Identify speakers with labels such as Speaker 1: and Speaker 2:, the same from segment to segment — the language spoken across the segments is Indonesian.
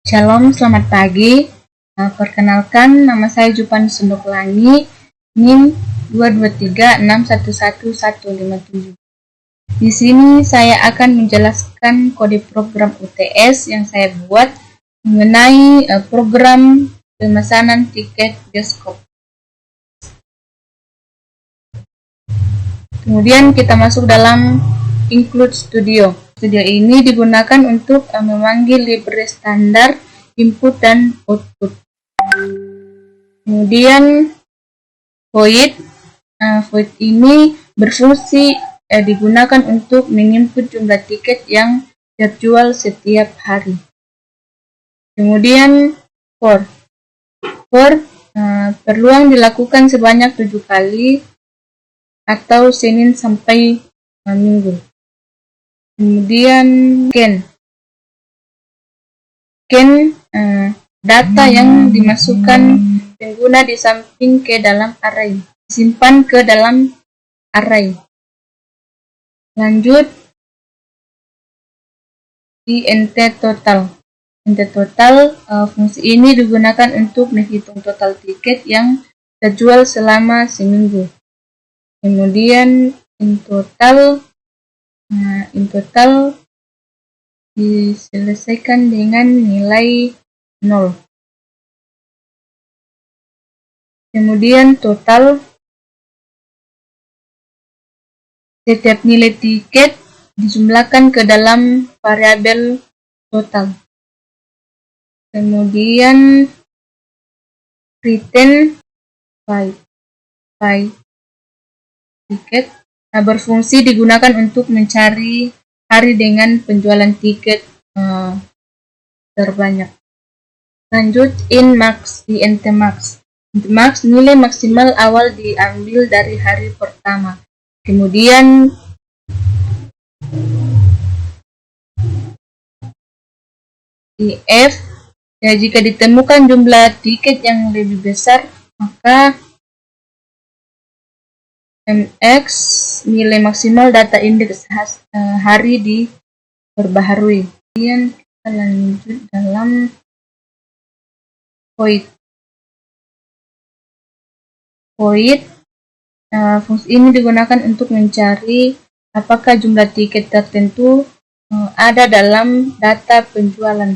Speaker 1: Shalom, selamat pagi. Perkenalkan, nama saya Jupan Sundoklangi, NIM 223611157. Di sini saya akan menjelaskan kode program UTS yang saya buat mengenai program pemesanan tiket bioskop. Kemudian kita masuk dalam Include Studio. Studio ini digunakan untuk memanggil library standar input dan output. Kemudian void ini berfungsi digunakan untuk menginput jumlah tiket yang terjual setiap hari. Kemudian for peluang dilakukan sebanyak 7 kali atau Senin sampai Minggu. Kemudian scan data yang dimasukkan pengguna di samping ke dalam array, disimpan ke dalam array. Lanjut int total. Int total fungsi ini digunakan untuk menghitung total tiket yang terjual selama seminggu. Kemudian in total diselesaikan dengan nilai 0. Kemudian total, setiap nilai tiket dijumlahkan ke dalam variabel total. Kemudian return by tiket berfungsi digunakan untuk mencari hari dengan penjualan tiket terbanyak. Lanjut int max. Int max nilai maksimal awal diambil dari hari pertama. Kemudian if jika ditemukan jumlah tiket yang lebih besar, maka mx nilai maksimal data indeks hari diperbaharui. Kemudian kita lanjut dalam void. Fungsi ini digunakan untuk mencari apakah jumlah tiket tertentu ada dalam data penjualan.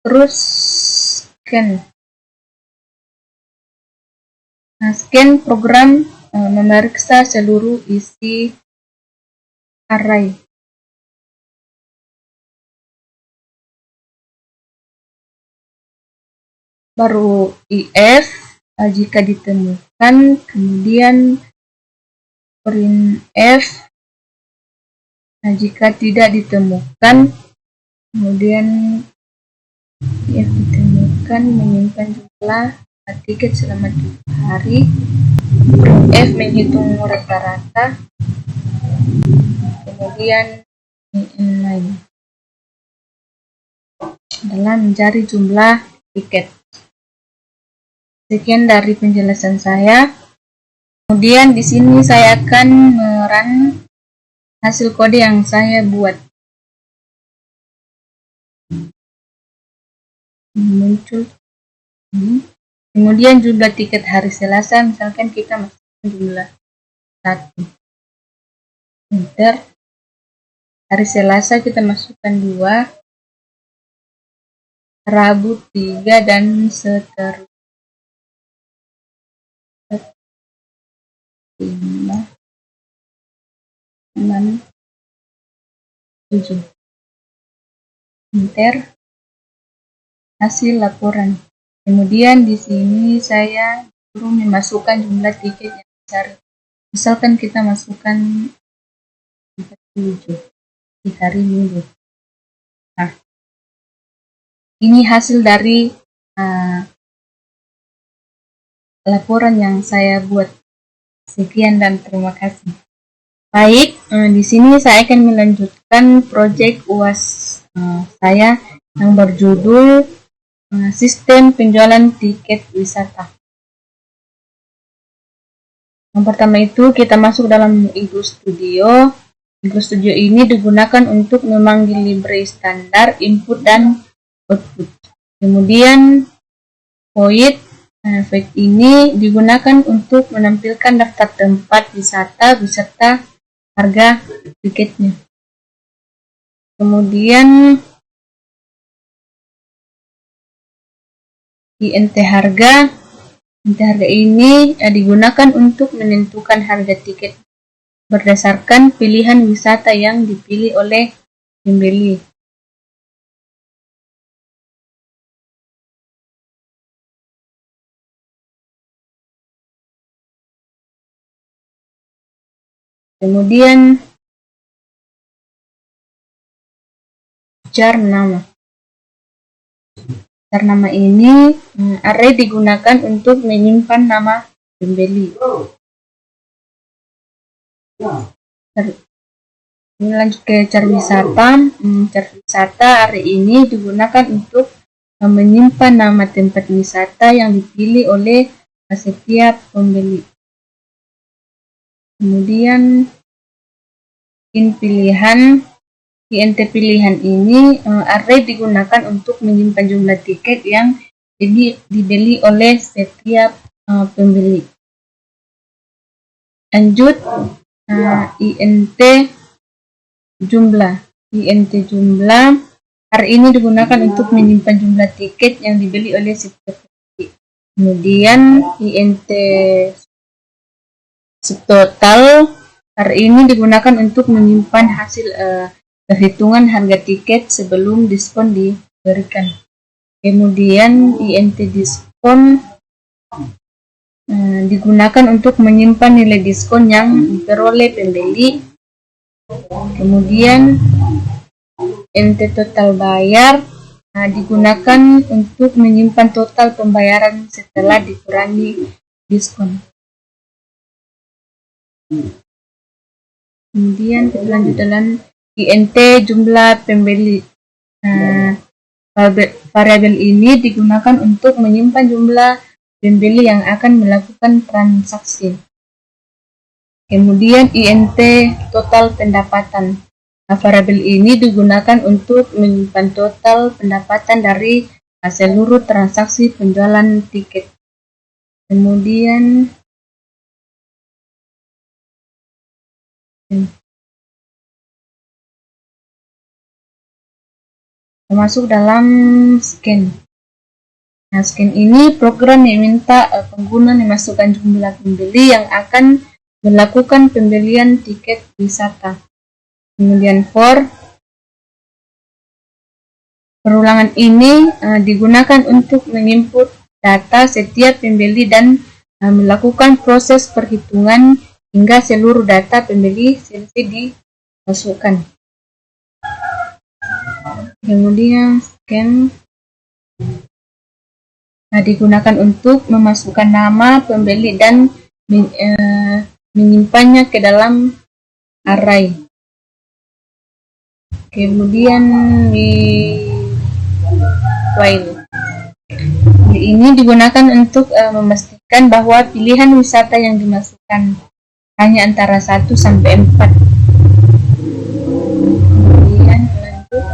Speaker 1: Terus scan program memeriksa seluruh isi array. Baru if jika ditemukan, kemudian printf jika tidak ditemukan, kemudian if ditemukan menyimpan jumlah tiket selama 7 hari, printf menghitung rata-rata, kemudian inline dalam mencari jumlah tiket. Sekian dari penjelasan saya. Kemudian di sini saya akan merun hasil kode yang saya buat. Muncul ini. Kemudian jumlah tiket hari Selasa, misalkan kita masukkan jumlah 1. Enter. Hari Selasa kita masukkan 2, Rabu 3, dan seterusnya. 5, 6, 7. Enter. Hasil laporan. Kemudian di sini saya suruh memasukkan jumlah tiket yang besar. Misalkan kita masukkan 7 di hari Minggu. Nah, ini hasil dari laporan yang saya buat. Sekian dan terima kasih. Baik, di sini saya akan melanjutkan proyek UAS saya yang berjudul Sistem Penjualan Tiket Wisata. Yang pertama itu kita masuk dalam Igloo Studio. Igloo Studio ini digunakan untuk memanggil library standar input dan output. Kemudian Void ini digunakan untuk menampilkan daftar tempat wisata beserta harga tiketnya. Kemudian INT harga. INT harga ini digunakan untuk menentukan harga tiket berdasarkan pilihan wisata yang dipilih oleh pembeli. Kemudian jar nama. Jar nama ini array digunakan untuk menyimpan nama pembeli. Ini lanjut ke jar wisata. Jar wisata array ini digunakan untuk menyimpan nama tempat wisata yang dipilih oleh setiap pembeli. Kemudian int pilihan ini array digunakan untuk menyimpan jumlah tiket yang dibeli oleh setiap pembeli. Lanjut int jumlah. int jumlah array ini digunakan untuk menyimpan jumlah tiket yang dibeli oleh setiap pembeli. Kemudian int subtotal array ini digunakan untuk menyimpan hasil perhitungan harga tiket sebelum diskon diberikan. Kemudian int diskon digunakan untuk menyimpan nilai diskon yang diperoleh pembeli. Kemudian int total bayar digunakan untuk menyimpan total pembayaran setelah dikurangi diskon. Kemudian kita lanjut dalam int jumlah pembeli. Variabel ini digunakan untuk menyimpan jumlah pembeli yang akan melakukan transaksi. Kemudian int total pendapatan. Variabel ini digunakan untuk menyimpan total pendapatan dari seluruh transaksi penjualan tiket. Kemudian masuk dalam scan. Nah, scan ini program yang minta pengguna memasukkan jumlah pembeli yang akan melakukan pembelian tiket wisata. Kemudian for perulangan ini digunakan untuk menginput data setiap pembeli dan melakukan proses perhitungan hingga seluruh data pembeli selesai dimasukkan. Kemudian scan digunakan untuk memasukkan nama pembeli dan menyimpannya ke dalam array. Kemudian di file ini digunakan untuk memastikan bahwa pilihan wisata yang dimasukkan hanya antara 1 sampai 4. Kemudian lanjut.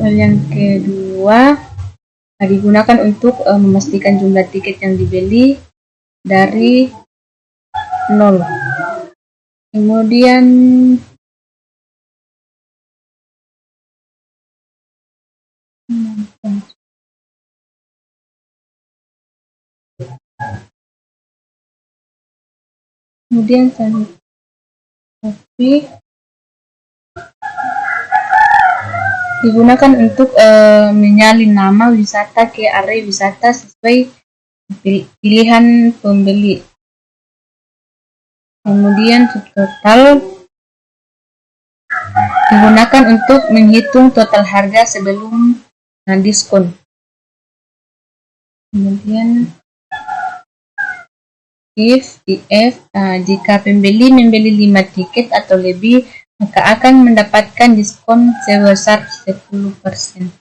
Speaker 1: Yang kedua digunakan untuk memastikan jumlah tiket yang dibeli dari 0. Kemudian copy digunakan untuk menyalin nama wisata ke array wisata sesuai pilihan pembeli. Kemudian total digunakan untuk menghitung total harga sebelum diskon. Kemudian if jika pembeli membeli 5 tiket atau lebih, maka akan mendapatkan diskon sebesar 10%.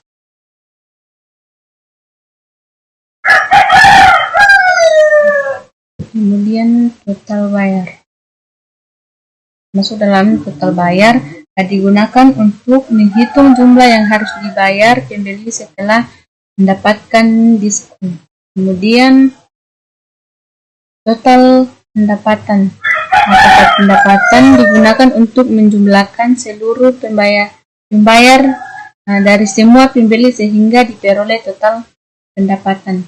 Speaker 1: total bayar. Masuk dalam total bayar digunakan untuk menghitung jumlah yang harus dibayar pembeli setelah mendapatkan diskon. Kemudian total pendapatan. Total pendapatan digunakan untuk menjumlahkan seluruh pembayar dari semua pembeli sehingga diperoleh total pendapatan.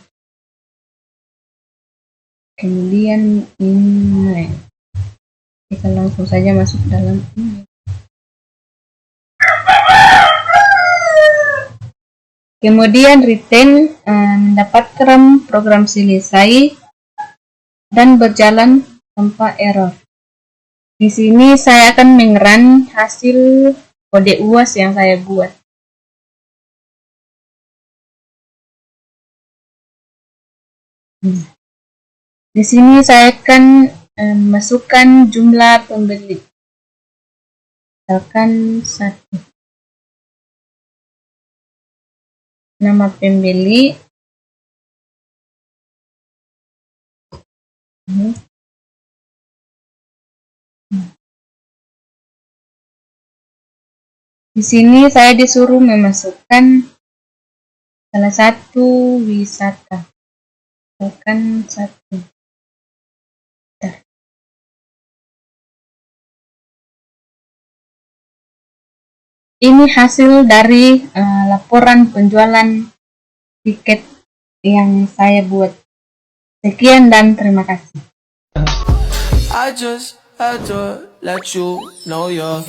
Speaker 1: Kemudian ini kita langsung saja masuk dalam ini. Kemudian return mendapatkan program selesai dan berjalan tanpa error. Di sini saya akan mengerun hasil kode UAS yang saya buat. Di sini saya akan masukkan jumlah pembeli. Misalkan 1. Nama pembeli. Di sini saya disuruh memasukkan salah satu wisata. Misalkan 1. Ini hasil dari laporan penjualan tiket yang saya buat. Sekian dan terima kasih.
Speaker 2: I just had to let you know you're